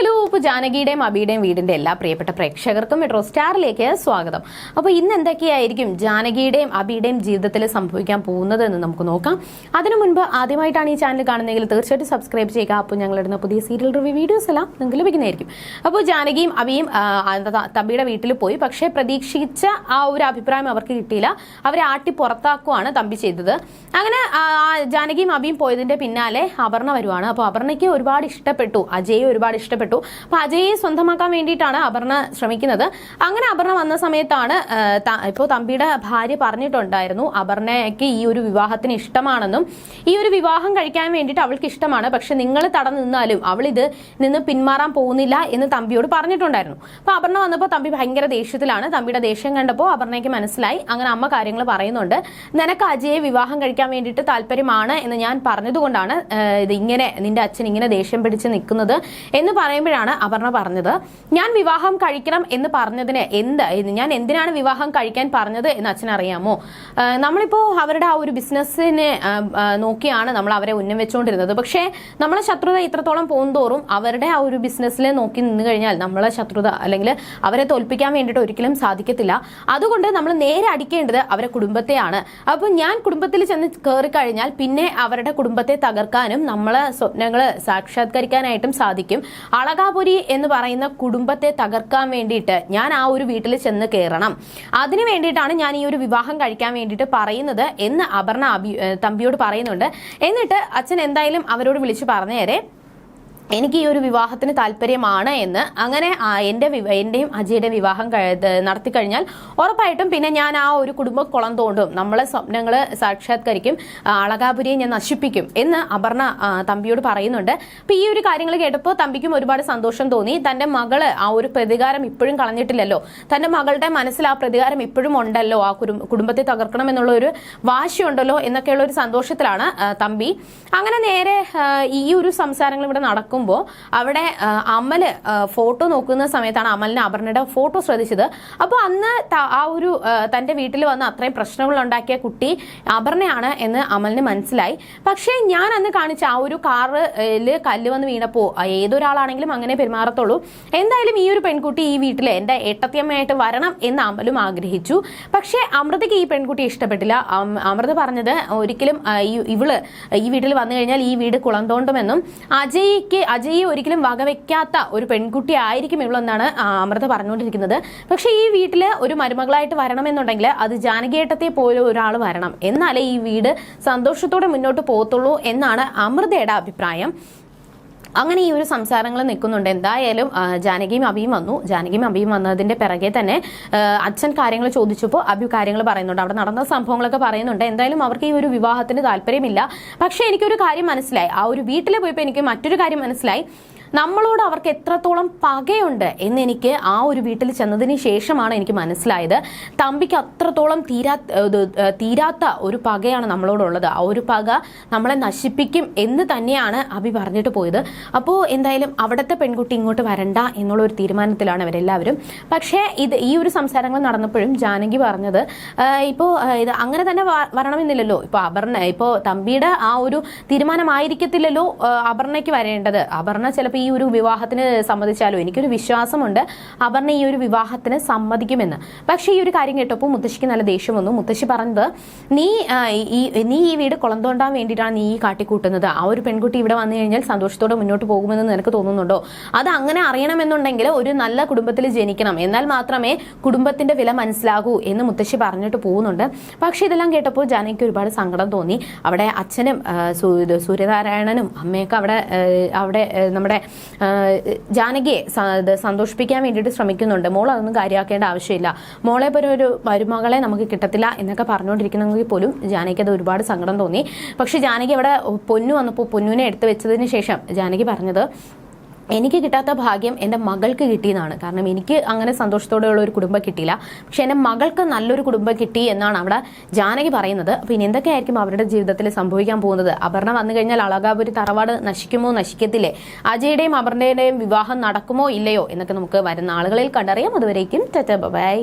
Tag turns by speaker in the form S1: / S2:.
S1: Hello, ഇപ്പോൾ ജാനകിയുടെയും അബിയുടെയും വീടിന്റെ എല്ലാ പ്രിയപ്പെട്ട പ്രേക്ഷകർക്കും മെട്രോ സ്റ്റാറിലേക്ക് സ്വാഗതം. അപ്പോൾ ഇന്ന് എന്തൊക്കെയായിരിക്കും ജാനകിയുടെയും അബിയുടെയും ജീവിതത്തിൽ സംഭവിക്കാൻ പോകുന്നത് എന്ന് നമുക്ക് നോക്കാം. അതിനു മുൻപ് ആദ്യമായിട്ടാണ് ഈ ചാനൽ കാണുന്നതെങ്കിൽ തീർച്ചയായിട്ടും സബ്സ്ക്രൈബ് ചെയ്യുക. അപ്പോൾ ഞങ്ങളിടുന്ന പുതിയ സീരിയൽ റിവ്യൂ വീഡിയോസ് എല്ലാം നിങ്ങൾക്ക് ലഭിക്കുന്നതായിരിക്കും. അപ്പോൾ ജാനകിയും അബിയും തമ്പിയുടെ വീട്ടിൽ പോയി. പക്ഷേ പ്രതീക്ഷിച്ച ആ ഒരു അഭിപ്രായം അവർക്ക് കിട്ടിയില്ല. അവരെ ആട്ടി പുറത്താക്കുവാണ് തമ്പി ചെയ്തത്. അങ്ങനെ ജാനകിയും അബിയും പോയതിന്റെ പിന്നാലെ അപർണ വരുവാണ്. അപ്പോൾ അപർണയ്ക്ക് ഒരുപാട് ഇഷ്ടപ്പെട്ടു, അജയെ ഒരുപാട് ഇഷ്ടപ്പെട്ടു. അപ്പൊ അജയെ സ്വന്തമാക്കാൻ വേണ്ടിയിട്ടാണ് അപർണ ശ്രമിക്കുന്നത്. അങ്ങനെ അപർണ വന്ന സമയത്താണ് ഇപ്പോൾ തമ്പിയുടെ ഭാര്യ പറഞ്ഞിട്ടുണ്ടായിരുന്നു അപർണയ്ക്ക് ഈ ഒരു വിവാഹത്തിന് ഇഷ്ടമാണെന്നും ഈ ഒരു വിവാഹം കഴിക്കാൻ വേണ്ടിയിട്ട് അവൾക്ക് ഇഷ്ടമാണ്, പക്ഷെ നിങ്ങൾ തടഞ്ഞു നിന്നാലും അവൾ ഇത് നിന്ന് പിന്മാറാൻ പോകുന്നില്ല എന്ന് തമ്പിയോട് പറഞ്ഞിട്ടുണ്ടായിരുന്നു. അപ്പൊ അപർണ വന്നപ്പോൾ തമ്പി ഭയങ്കര ദേഷ്യത്തിലാണ്. തമ്പിയുടെ ദേഷ്യം കണ്ടപ്പോൾ അപർണയ്ക്ക് മനസ്സിലായി. അങ്ങനെ അമ്മ കാര്യങ്ങൾ പറയുന്നുണ്ട്. നിനക്ക് അജയെ വിവാഹം കഴിക്കാൻ വേണ്ടിയിട്ട് താല്പര്യമാണ് എന്ന് ഞാൻ പറഞ്ഞതുകൊണ്ടാണ് ഇത് ഇങ്ങനെ നിന്റെ അച്ഛൻ ഇങ്ങനെ ദേഷ്യം പിടിച്ച് നിൽക്കുന്നത് എന്ന് പറയുമ്പോഴാണ് അപർണ പറഞ്ഞത്, ഞാൻ വിവാഹം കഴിക്കണം എന്ന് പറഞ്ഞതിന് ഞാൻ എന്തിനാണ് വിവാഹം കഴിക്കാൻ പറഞ്ഞത് എന്ന് അച്ഛനറിയാമോ? നമ്മളിപ്പോ അവരുടെ ആ ഒരു ബിസിനസ്സിനെ നോക്കിയാണ് നമ്മൾ അവരെ ഉന്നം വെച്ചുകൊണ്ടിരുന്നത്. പക്ഷേ നമ്മളെ ശത്രുത ഇത്രത്തോളം പോകുന്തോറും അവരുടെ ആ ഒരു ബിസിനസ്സിൽ നോക്കി നിന്ന് കഴിഞ്ഞാൽ നമ്മളെ ശത്രുത അല്ലെങ്കിൽ അവരെ തോൽപ്പിക്കാൻ വേണ്ടിയിട്ട് ഒരിക്കലും സാധിക്കത്തില്ല. അതുകൊണ്ട് നമ്മൾ നേരെ അടിക്കേണ്ടത് അവരുടെ കുടുംബത്തെയാണ്. അപ്പോൾ ഞാൻ കുടുംബത്തിൽ ചെന്ന് കയറി കഴിഞ്ഞാൽ പിന്നെ അവരുടെ കുടുംബത്തെ തകർക്കാനും നമ്മളെ സ്വപ്നങ്ങൾ സാക്ഷാത്കരിക്കാനായിട്ടും സാധിക്കും. അളകാപുരി എന്ന് പറയുന്ന കുടുംബത്തെ തകർക്കാൻ വേണ്ടിയിട്ട് ഞാൻ ആ ഒരു വീട്ടിൽ ചെന്ന് കയറണം. അതിനു വേണ്ടിയിട്ടാണ് ഞാൻ ഈ ഒരു വിവാഹം കഴിക്കാൻ വേണ്ടിയിട്ട് പറയുന്നത് എന്ന് അപർണ തമ്പിയോട് പറയുന്നുണ്ട്. എന്നിട്ട് അച്ഛൻ എന്തായാലും അവരോട് വിളിച്ചു പറഞ്ഞേരെ എനിക്ക് ഈ ഒരു വിവാഹത്തിന് താല്പര്യമാണ് എന്ന്. അങ്ങനെ എന്റെയും അജയുടെയും വിവാഹം നടത്തി കഴിഞ്ഞാൽ ഉറപ്പായിട്ടും പിന്നെ ഞാൻ ആ ഒരു കുടുംബ കുളം തോണ്ടും, നമ്മളെ സ്വപ്നങ്ങൾ സാക്ഷാത്കരിക്കും, അളകാപുരിയെ ഞാൻ നശിപ്പിക്കും എന്ന് അപർണ തമ്പിയോട് പറയുന്നുണ്ട്. അപ്പൊ ഈ ഒരു കാര്യങ്ങൾ കേട്ടപ്പോൾ തമ്പിക്കും ഒരുപാട് സന്തോഷം തോന്നി. തന്റെ മകള് ആ ഒരു പ്രതികാരം ഇപ്പോഴും കളഞ്ഞിട്ടില്ലല്ലോ, തന്റെ മകളുടെ മനസ്സിൽ ആ പ്രതികാരം ഇപ്പോഴും ഉണ്ടല്ലോ, ആ കുടുംബത്തെ തകർക്കണം എന്നുള്ള ഒരു വാശിയുണ്ടല്ലോ എന്നൊക്കെയുള്ള ഒരു സന്തോഷത്തിലാണ് തമ്പി. അങ്ങനെ നേരെ ഈ ഒരു സംസാരങ്ങൾ ഇവിടെ നടക്കും. അവിടെ അമല് ഫോട്ടോ നോക്കുന്ന സമയത്താണ് അമലിന് അപർണയുടെ ഫോട്ടോ ശ്രദ്ധിച്ചത്. അപ്പോൾ അന്ന് ആ ഒരു തന്റെ വീട്ടിൽ വന്ന് അത്രയും പ്രശ്നങ്ങൾ ഉണ്ടാക്കിയ കുട്ടി അപർണയാണ് എന്ന് അമലിന് മനസ്സിലായി. പക്ഷേ ഞാൻ അന്ന് കാണിച്ച ആ ഒരു കാറില് കല്ല് വന്ന് വീണപ്പോൾ ഏതൊരാളാണെങ്കിലും അങ്ങനെ പെരുമാറത്തുള്ളൂ. എന്തായാലും ഈ ഒരു പെൺകുട്ടി ഈ വീട്ടിൽ എന്റെ ഏട്ടത്തിയമ്മയായിട്ട് വരണം എന്ന് അമലും ആഗ്രഹിച്ചു. പക്ഷേ അമൃതയ്ക്ക് ഈ പെൺകുട്ടി ഇഷ്ടപ്പെട്ടില്ല. അമൃത പറഞ്ഞത് ഒരിക്കലും ഇവള് ഈ വീട്ടിൽ വന്നു കഴിഞ്ഞാൽ ഈ വീട് കുളം തോണ്ടുമെന്നും അജയെ ഒരിക്കലും വകവെക്കാത്ത ഒരു പെൺകുട്ടി ആയിരിക്കും ഇവളെന്നാണ് അമൃത പറഞ്ഞുകൊണ്ടിരിക്കുന്നത്. പക്ഷെ ഈ വീട്ടില് ഒരു മരുമകളായിട്ട് വരണമെന്നുണ്ടെങ്കിൽ അത് ജാനകിയേട്ടത്തെ പോലെ ഒരാൾ വരണം, എന്നാലേ ഈ വീട് സന്തോഷത്തോടെ മുന്നോട്ട് പോകത്തുള്ളൂ എന്നാണ് അമൃതയുടെ അഭിപ്രായം. അങ്ങനെ ഈ ഒരു സംസാരങ്ങൾ നിൽക്കുന്നുണ്ട്. എന്തായാലും ജാനകിയും അബിയും വന്നതിന്റെ പിറകെ തന്നെ അച്ഛൻ കാര്യങ്ങൾ ചോദിച്ചപ്പോൾ അബി കാര്യങ്ങൾ പറയുന്നുണ്ട്, അവിടെ നടന്ന സംഭവങ്ങളൊക്കെ പറയുന്നുണ്ട്. എന്തായാലും അവർക്ക് ഈ ഒരു വിവാഹത്തിന് താല്പര്യമില്ല. പക്ഷെ എനിക്കൊരു കാര്യം മനസ്സിലായി, ആ ഒരു വീട്ടിൽ പോയപ്പോൾ എനിക്ക് മറ്റൊരു കാര്യം മനസ്സിലായി, നമ്മളോട് അവർക്ക് എത്രത്തോളം പകയുണ്ട് എന്നെനിക്ക് ആ ഒരു വീട്ടിൽ ചെന്നതിന് ശേഷമാണ് എനിക്ക് മനസ്സിലായത്. തമ്പിക്ക് അത്രത്തോളം തീരാത്ത ഒരു പകയാണ് നമ്മളോടുള്ളത്. ആ ഒരു പക നമ്മളെ നശിപ്പിക്കും എന്ന് തന്നെയാണ് അബി പറഞ്ഞിട്ട് പോയത്. അപ്പോൾ എന്തായാലും അവിടുത്തെ പെൺകുട്ടി ഇങ്ങോട്ട് വരണ്ട എന്നുള്ള ഒരു തീരുമാനത്തിലാണ് അവരെല്ലാവരും. പക്ഷേ ഈ ഒരു സംസാരങ്ങൾ നടന്നപ്പോഴും ജാനകി പറഞ്ഞത് ഇപ്പോൾ ഇത് അങ്ങനെ തന്നെ വരണമെന്നില്ലല്ലോ, ഇപ്പോൾ തമ്പിയുടെ ആ ഒരു തീരുമാനമായിരിക്കത്തില്ലല്ലോ അപർണയ്ക്ക് വരേണ്ടത്. അപർണ ചിലപ്പോൾ ഈ ഒരു വിവാഹത്തിന് സമ്മതിച്ചാലോ, എനിക്കൊരു വിശ്വാസമുണ്ട് അപർണ ഈ ഒരു വിവാഹത്തിന് സമ്മതിക്കുമെന്ന്. പക്ഷെ ഈ ഒരു കാര്യം കേട്ടപ്പോൾ മുത്തശ്ശിക്ക് നല്ല ദേഷ്യം വന്നു. മുത്തശ്ശി പറഞ്ഞത്, നീ ഈ വീട് കുളം തോണ്ടാൻ വേണ്ടിയിട്ടാണ് നീ കാട്ടിക്കൂട്ടുന്നത്. ആ ഒരു പെൺകുട്ടി ഇവിടെ വന്നു കഴിഞ്ഞാൽ സന്തോഷത്തോടെ മുന്നോട്ട് പോകുമെന്ന് നിനക്ക് തോന്നുന്നുണ്ടോ? അത് അങ്ങനെ അറിയണമെന്നുണ്ടെങ്കിൽ ഒരു നല്ല കുടുംബത്തിൽ ജനിക്കണം, എന്നാൽ മാത്രമേ കുടുംബത്തിന്റെ വില മനസ്സിലാകൂ എന്ന് മുത്തശ്ശി പറഞ്ഞിട്ട് പോകുന്നുണ്ട്. പക്ഷെ ഇതെല്ലാം കേട്ടപ്പോൾ ജാനകിക്ക് ഒരുപാട് സങ്കടം തോന്നി. അവിടെ അച്ഛനും സൂര്യനാരായണനും അമ്മയൊക്കെ അവിടെ നമ്മുടെ ജാനകിയെ സന്തോഷിപ്പിക്കാൻ വേണ്ടിയിട്ട് ശ്രമിക്കുന്നുണ്ട്. മോൾ അതൊന്നും കാര്യമാക്കേണ്ട ആവശ്യമില്ല, മോളെ പോലെ ഒരു മരുമകളെ നമുക്ക് കിട്ടത്തില്ല എന്നൊക്കെ പറഞ്ഞുകൊണ്ടിരിക്കുന്നെങ്കിൽ പോലും ജാനകിക്ക് അത് ഒരുപാട് സങ്കടം തോന്നി. പക്ഷെ ജാനകി അവിടെ പൊന്നു വന്നപ്പോൾ പൊന്നുവിനെ എടുത്തു വെച്ചതിന് ശേഷം ജാനകി പറഞ്ഞത്, എനിക്ക് കിട്ടാത്ത ഭാഗ്യം എൻ്റെ മകൾക്ക് കിട്ടിയെന്നാണ്. കാരണം എനിക്ക് അങ്ങനെ സന്തോഷത്തോടെയുള്ള ഒരു കുടുംബം കിട്ടിയില്ല, പക്ഷെ എൻ്റെ മകൾക്ക് നല്ലൊരു കുടുംബം കിട്ടി എന്നാണ് അവിടെ ജാനകി പറയുന്നത്. അപ്പോൾ ഇനി എന്തൊക്കെയായിരിക്കും അവരുടെ ജീവിതത്തിൽ സംഭവിക്കാൻ പോകുന്നത്? അപർണ വന്നു കഴിഞ്ഞാൽ അളകാപുരി തറവാട് നശിക്കുമോ നശിക്കത്തില്ലേ? അജയുടെയും അപർണയുടെയും വിവാഹം നടക്കുമോ ഇല്ലയോ എന്നൊക്കെ നമുക്ക് വരുന്ന ആളുകളിൽ കണ്ടറിയാം. അതുവരേക്കും ബൈ.